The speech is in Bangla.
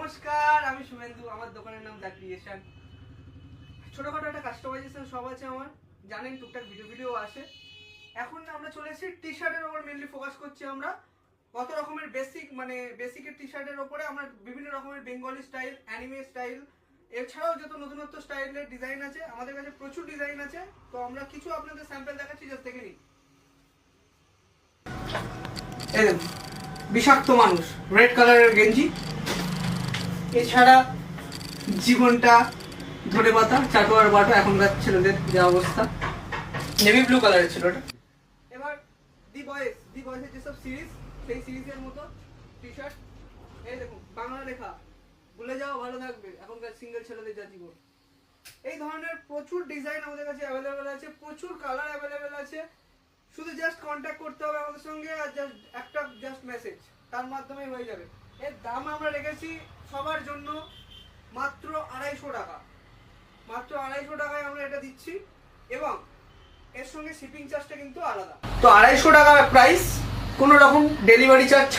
নমস্কার, আমি শুভেন্দু। আমার দোকানের নাম দ্য ক্রিয়েশন। ছোটখাটো একটা কাস্টমাইজেশন শপ আছে আমার, জানেন টুকটাক ভিডিও আসে। এখন আমরা চলে এসেছি টি শার্টের ওপর মেনলি ফোকাস করছি আমরা। কত রকমের বেসিকের টি শার্টের ওপরে আমরা বিভিন্ন রকমের বেঙ্গলি স্টাইল, অ্যানিমে স্টাইল, এছাড়াও যত নতুনত্ব স্টাইলের ডিজাইন আছে আমাদের কাছে প্রচুর ডিজাইন আছে। তো আমরা কিছু আপনাদের স্যাম্পল দেখাচ্ছি, জাস্ট দেখে নিন। এই দেখুন, বিষাক্ত মানুষ, রেড কালারের গেঞ্জি। এছাড়া জীবনটা ধরে পাতা, চাটোয়ার বাটো, এখনকার ছেলেদের যে অবস্থা, নেভি ব্লু কালারের ছিল ওটা। এবার দি বয়েসের যেসব সিরিজ, সেই সিরিজের মতো টি শার্ট। এই দেখুন, বাংলা লেখা, ভুলে যাও ভালো থাকবে, এখনকার সিঙ্গেল ছেলেদের যা জীবন। এই ধরনের প্রচুর ডিজাইন আমাদের কাছে অ্যাভেলেবেল আছে, প্রচুর কালার অ্যাভেলেবেল আছে। শুধু জাস্ট কন্ট্যাক্ট করতে হবে আমাদের সঙ্গে, আর জাস্ট মেসেজ, তার মাধ্যমে হয়ে যাবে। এর দাম আমরা রেখেছি সবার জন্য মাত্র 250 টাকা। মাত্র 250 টাকায় আমরা এটা দিচ্ছি, এবং এর সঙ্গে শিপিং চার্জটা কিন্তু আলাদা। তো 250 টাকা প্রাইস, কোনো রকম ডেলিভারি চার্জ